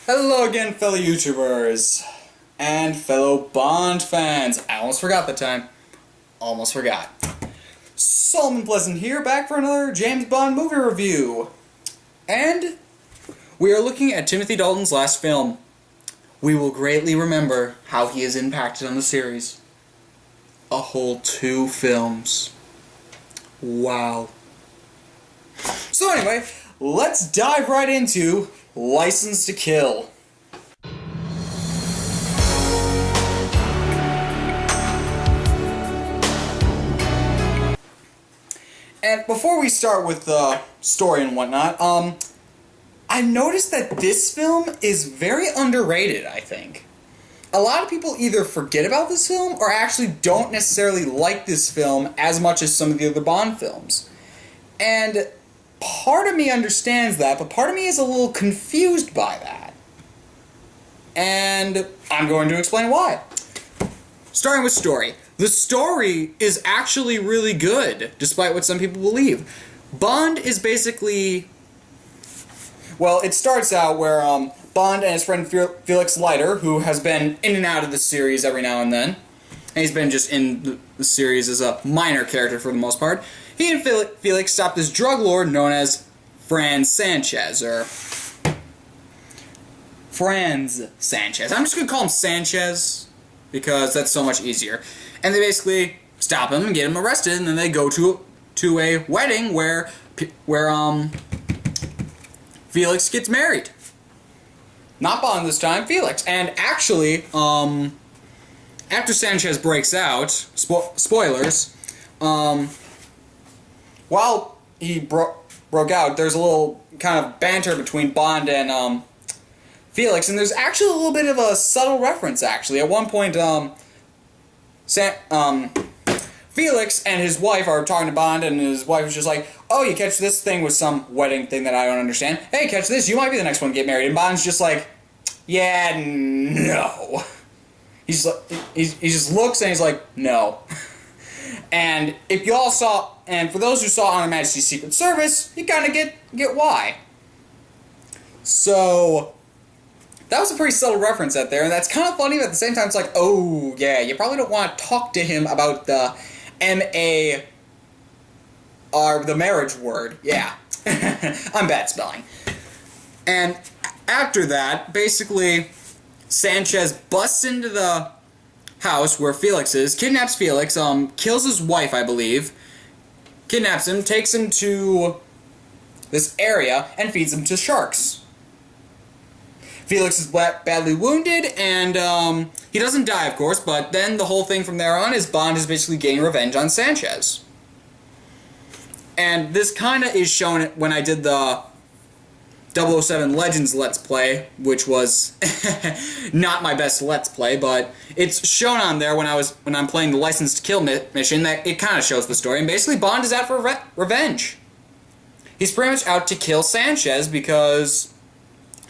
Hello again, fellow YouTubers and fellow Bond fans. I almost forgot that time. Almost forgot. Solomon Pleasant here, back for another James Bond movie review. And we are looking at Timothy Dalton's last film. We will greatly remember how he has impacted on the series. A whole 2 films. Wow. So anyway, let's dive right into License to Kill. And before we start with the story and whatnot, I noticed that this film is very underrated, I think. A lot of people either forget about this film or actually don't necessarily like this film as much as some of the other Bond films. And part of me understands that, but part of me is a little confused by that. And I'm going to explain why. Starting with story. The story is actually really good, despite what some people believe. Bond is basically... Well, it starts out where Bond and his friend Felix Leiter, who has been in and out of the series every now and then, and he's been just in the series as a minor character for the most part, he and Felix stop this drug lord known as Franz Sanchez, or Franz Sanchez. I'm just going to call him Sanchez, because that's so much easier. And they basically stop him and get him arrested, and then they go to a wedding where Felix gets married. Not Bond this time, Felix. And actually, after Sanchez breaks out, spoilers, while he broke out, there's a little kind of banter between Bond and Felix, and there's actually a little bit of a subtle reference, actually. At one point, Felix and his wife are talking to Bond, and his wife is just like, oh, you catch this thing with some wedding thing that I don't understand. Hey, catch this, you might be the next one to get married. And Bond's just like, yeah, no. He just looks and he's like, no. And if you all saw, and for those who saw On Her Majesty's Secret Service, you kind of get why. So that was a pretty subtle reference out there, and that's kind of funny, but at the same time it's like, oh, yeah, you probably don't want to talk to him about the M-A... or the marriage word. Yeah. I'm bad spelling. And after that, basically, Sanchez busts into the house where Felix is, kidnaps Felix, kills his wife, I believe, kidnaps him, takes him to this area, and feeds him to sharks. Felix is badly wounded, and he doesn't die, of course, but then the whole thing from there on is Bond is basically getting revenge on Sanchez. And this kind of is shown when I did the 007 Legends Let's Play, which was not my best Let's Play, but it's shown on there when I'm playing the License to Kill mission, that it kind of shows the story, and basically Bond is out for revenge. He's pretty much out to kill Sanchez because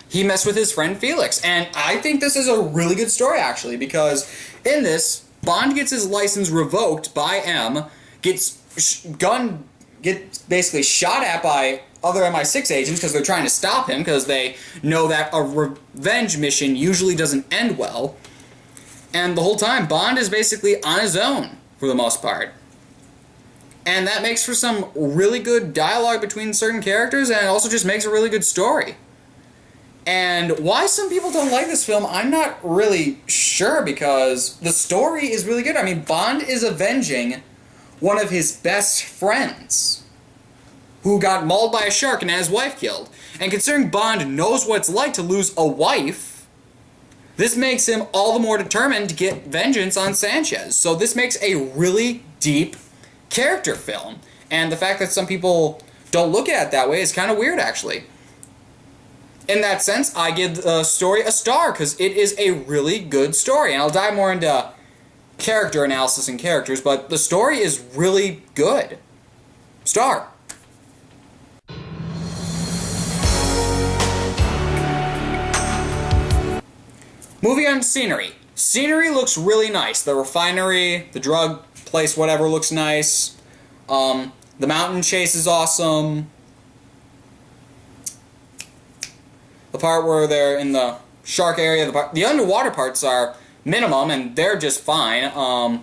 he messed with his friend Felix, and I think this is a really good story, actually, because in this, Bond gets his license revoked by M, gets basically shot at by other MI6 agents because they're trying to stop him because they know that a revenge mission usually doesn't end well. And the whole time, Bond is basically on his own for the most part. And that makes for some really good dialogue between certain characters, and it also just makes a really good story. And why some people don't like this film, I'm not really sure, because the story is really good. I mean, Bond is avenging one of his best friends, who got mauled by a shark and had his wife killed. And considering Bond knows what it's like to lose a wife, this makes him all the more determined to get vengeance on Sanchez. So this makes a really deep character film. And the fact that some people don't look at it that way is kind of weird, actually. In that sense, I give the story a star, because it is a really good story. And I'll dive more into character analysis and characters, but the story is really good. Star. Moving on to scenery. Scenery looks really nice. The refinery, the drug place, whatever, looks nice. The mountain chase is awesome. The part where they're in the shark area, the underwater parts are minimum, and they're just fine.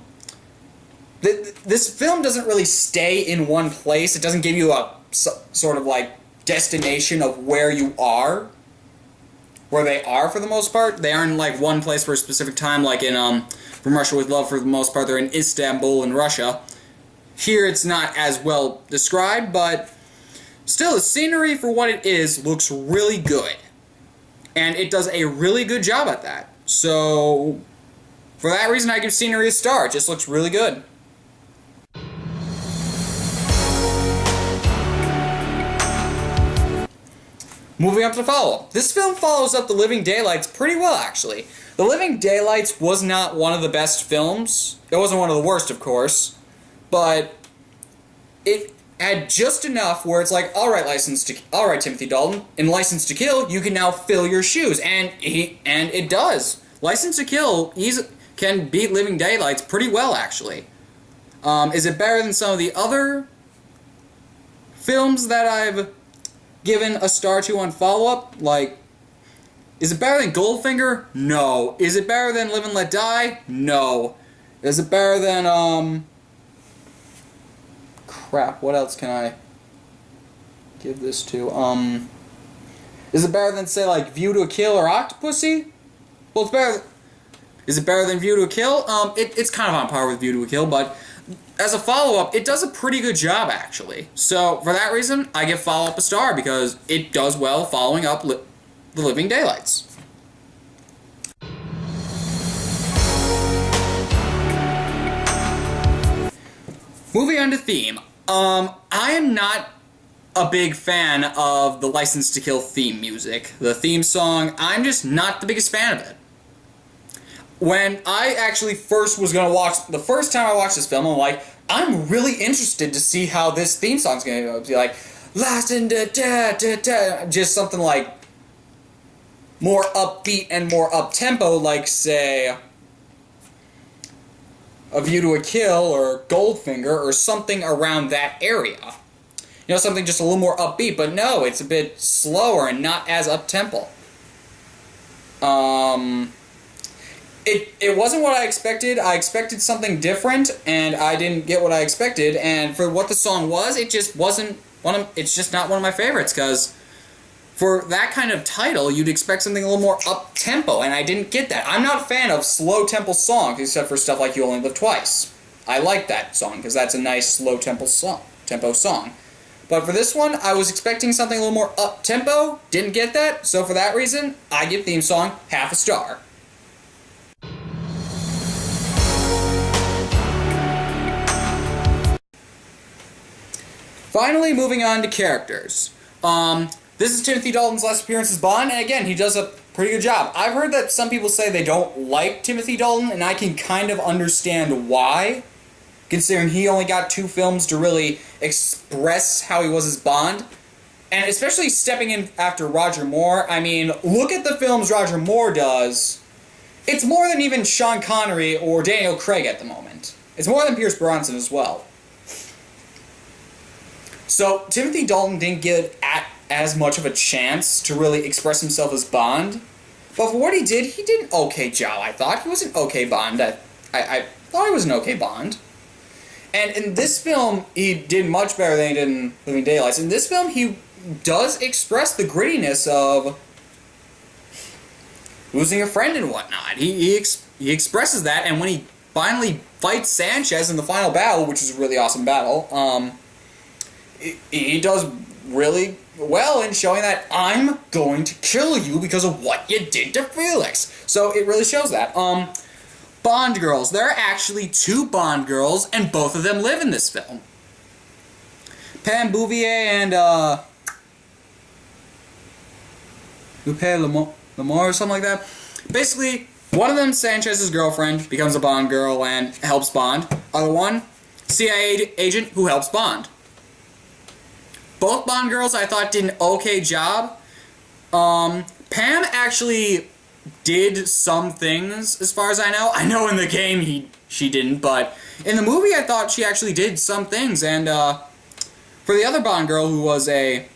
This film doesn't really stay in one place. It doesn't give you a sort of like destination of where you are, where they are for the most part. They aren't like one place for a specific time, like in From Russia with Love. For the most part, they're in Istanbul in Russia. Here, it's not as well described, but still, the scenery for what it is looks really good, and it does a really good job at that. So, for that reason, I give scenery a star. It just looks really good. Moving up to follow-up. This film follows up The Living Daylights pretty well, actually. The Living Daylights was not one of the best films. It wasn't one of the worst, of course. But it had just enough where it's like, alright, Timothy Dalton, in License to Kill, you can now fill your shoes. And it does. License to Kill can beat Living Daylights pretty well, actually. Is it better than some of the other films that I've given a star to on follow-up? Like, is it better than Goldfinger? No. Is it better than Live and Let Die? No. Is it better than, crap, what else can I give this to? Is it better than, say, like, View to a Kill or Octopussy? Well, it's better. Is it better than View to a Kill? It's kind of on par with View to a Kill, but as a follow-up, it does a pretty good job, actually. So, for that reason, I give follow-up a star, because it does well following up The Living Daylights. Moving on to theme. I am not a big fan of the License to Kill theme music. The theme song, I'm just not the biggest fan of it. When I actually first was going to watch, the first time I watched this film, I'm like, I'm really interested to see how this theme song's going to be like, just something like more upbeat and more up-tempo, like, say, A View to a Kill or Goldfinger or something around that area. You know, something just a little more upbeat, but no, it's a bit slower and not as up-tempo. It wasn't what I expected. I expected something different, and I didn't get what I expected. And for what the song was, it just wasn't it's just not one of my favorites. Because for that kind of title, you'd expect something a little more up tempo, and I didn't get that. I'm not a fan of slow tempo songs, except for stuff like "You Only Live Twice." I like that song because that's a nice slow tempo song. But for this one, I was expecting something a little more up tempo. Didn't get that. So for that reason, I give theme song half a star. Finally, moving on to characters. This is Timothy Dalton's last appearance as Bond, and again, he does a pretty good job. I've heard that some people say they don't like Timothy Dalton, and I can kind of understand why, considering he only got 2 films to really express how he was as Bond. And especially stepping in after Roger Moore, I mean, look at the films Roger Moore does. It's more than even Sean Connery or Daniel Craig at the moment. It's more than Pierce Brosnan as well. So, Timothy Dalton didn't get as much of a chance to really express himself as Bond. But for what he did an okay job, I thought. He was an okay Bond. I thought he was an okay Bond. And in this film, he did much better than he did in Living Daylights. In this film, he does express the grittiness of losing a friend and whatnot. He expresses that, and when he finally fights Sanchez in the final battle, which is a really awesome battle, he does really well in showing that I'm going to kill you because of what you did to Felix. So it really shows that. Bond girls. There are actually 2 Bond girls, and both of them live in this film. Pam Bouvier and Lupe Lamore or something like that. Basically, one of them, Sanchez's girlfriend, becomes a Bond girl and helps Bond. Other one, CIA agent who helps Bond. Both Bond girls, I thought, did an okay job. Pam actually did some things, as far as I know. I know in the game she didn't, but in the movie I thought she actually did some things. And for the other Bond girl, who was a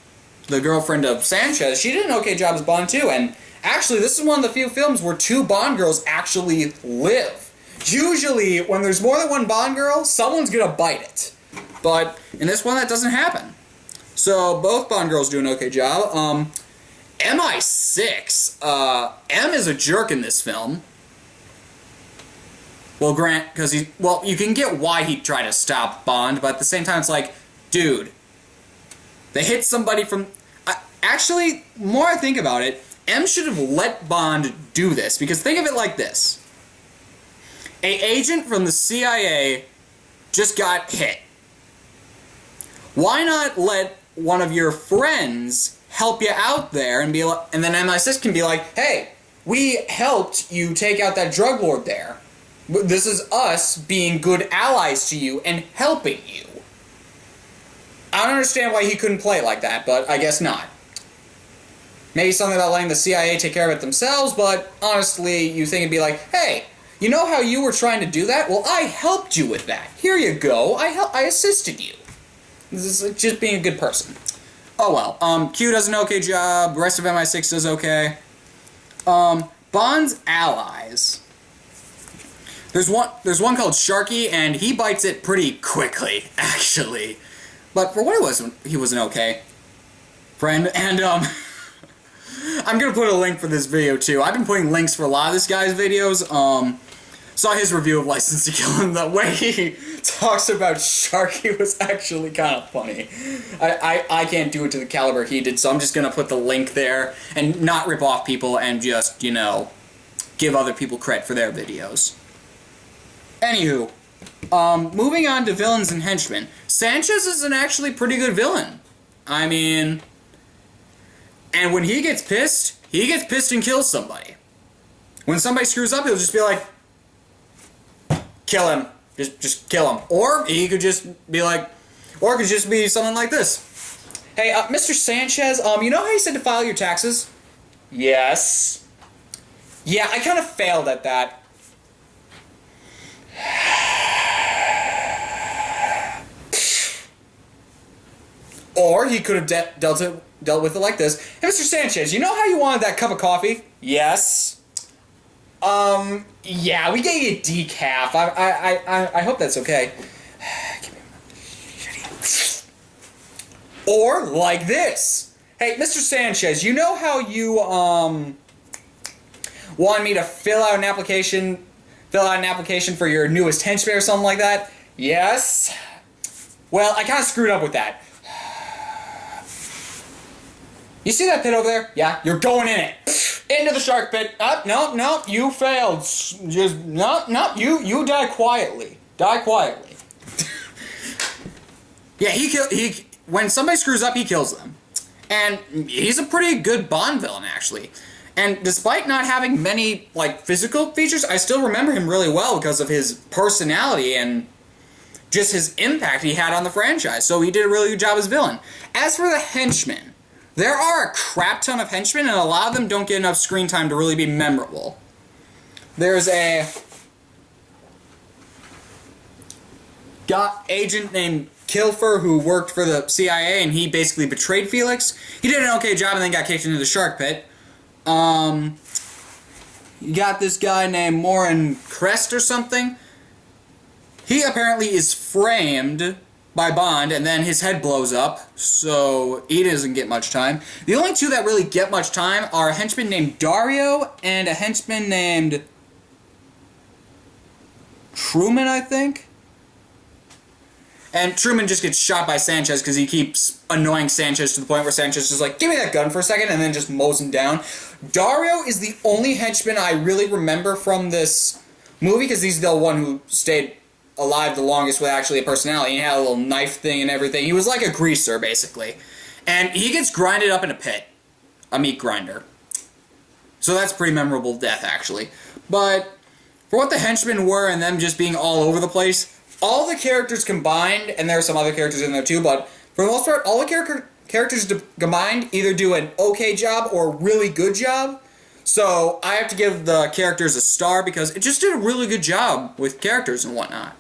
the girlfriend of Sanchez, she did an okay job as Bond too. And actually, this is one of the few films where two Bond girls actually live. Usually, when there's more than one Bond girl, someone's gonna bite it. But in this one, that doesn't happen. So both Bond girls do an okay job. MI6, M is a jerk in this film. Well, Grant, because you can get why he'd try to stop Bond, but at the same time, it's like, dude, they hit somebody from... actually, more I think about it, M should have let Bond do this, because think of it like this. An agent from the CIA just got hit. Why not let one of your friends help you out there and be like, and then MI6 can be like, hey, we helped you take out that drug lord there. This is us being good allies to you and helping you. I don't understand why he couldn't play it like that, but I guess not. Maybe something about letting the CIA take care of it themselves, but honestly, you think it'd be like, hey, you know how you were trying to do that? Well, I helped you with that. Here you go. I assisted you. This is just being a good person. Oh well. Q does an okay job. The rest of MI6 does okay. Bond's allies. There's one called Sharky, and he bites it pretty quickly, actually. But for what it was, he was an okay friend. And I'm gonna put a link for this video too. I've been putting links for a lot of this guy's videos. Saw his review of License to Kill, and the way he talks about Sharky was actually kind of funny. I can't do it to the caliber he did, so I'm just gonna put the link there and not rip off people and just, you know, give other people credit for their videos. Anywho, moving on to villains and henchmen. Sanchez is an actually pretty good villain. I mean, and when he gets pissed and kills somebody. When somebody screws up, he'll just be like, kill him. Just kill him. Or he could just be like, or it could just be something like this. Hey, Mr. Sanchez, you know how you said to file your taxes? Yes. Yeah, I kind of failed at that. Or he could have dealt with it like this. Hey, Mr. Sanchez, you know how you wanted that cup of coffee? Yes. Yeah, we get you decaf. I hope that's okay. Or like this. Hey, Mr. Sanchez, you know how you wanted me to fill out an application for your newest henchman or something like that? Yes. Well, I kind of screwed up with that. You see that pit over there? Yeah, you're going in it. Into the shark pit. No, you failed. Just no, you die quietly. Die quietly. Yeah, when somebody screws up, he kills them. And he's a pretty good Bond villain, actually. And despite not having many, like, physical features, I still remember him really well because of his personality and just his impact he had on the franchise. So he did a really good job as villain. As for the henchmen, there are a crap ton of henchmen, and a lot of them don't get enough screen time to really be memorable. There's a agent named Kilfer who worked for the CIA, and he basically betrayed Felix. He did an okay job and then got kicked into the shark pit. You got this guy named Morin Crest or something. He apparently is framed by Bond, and then his head blows up, so he doesn't get much time. The only two that really get much time are a henchman named Dario and a henchman named Truman, I think? And Truman just gets shot by Sanchez because he keeps annoying Sanchez to the point where Sanchez is like, give me that gun for a second, and then just mows him down. Dario is the only henchman I really remember from this movie because he's the one who stayed alive the longest with actually a personality. He had a little knife thing and everything. He was like a greaser, basically. And he gets grinded up in a pit. A meat grinder. So that's a pretty memorable death, actually. But for what the henchmen were and them just being all over the place, all the characters combined, and there are some other characters in there too, but for the most part, all the characters combined either do an okay job or a really good job. So I have to give the characters a star because it just did a really good job with characters and whatnot.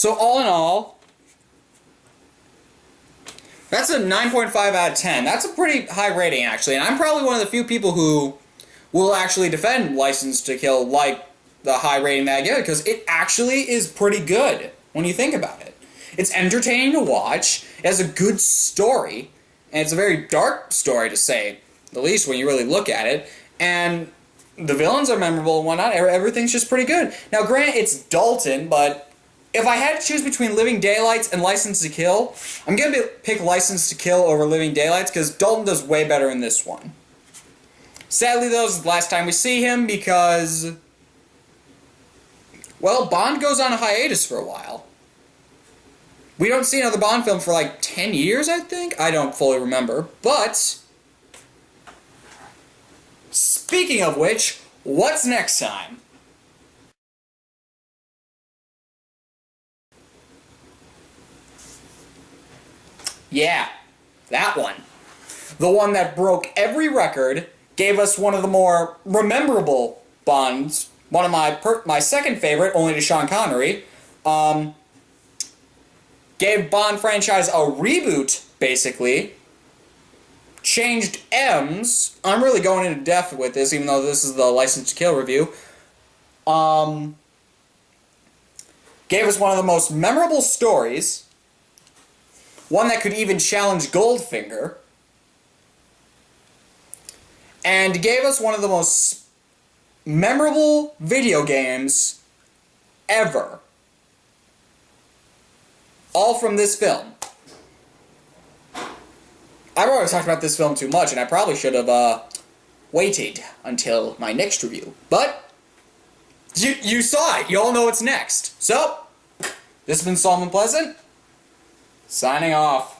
So all in all, that's a 9.5 out of 10. That's a pretty high rating, actually. And I'm probably one of the few people who will actually defend License to Kill like the high rating that I give it, because it actually is pretty good when you think about it. It's entertaining to watch, it has a good story, and it's a very dark story to say the least when you really look at it, and the villains are memorable and whatnot, everything's just pretty good. Now granted, it's Dalton, but if I had to choose between Living Daylights and License to Kill, I'm going to pick License to Kill over Living Daylights, because Dalton does way better in this one. Sadly, though, this is the last time we see him because, well, Bond goes on a hiatus for a while. We don't see another Bond film for like 10 years, I think? I don't fully remember. But, speaking of which, what's next time? Yeah, that one. The one that broke every record, gave us one of the more memorable Bonds, one of my second favorite, only to Sean Connery, gave Bond franchise a reboot, basically, changed M's, I'm really going into depth with this, even though this is the License to Kill review, gave us one of the most memorable stories, one that could even challenge Goldfinger, and gave us one of the most memorable video games ever. All from this film. I've already talked about this film too much, and I probably should have waited until my next review. But you saw it. You all know what's next. So, this has been Solomon Pleasant, signing off.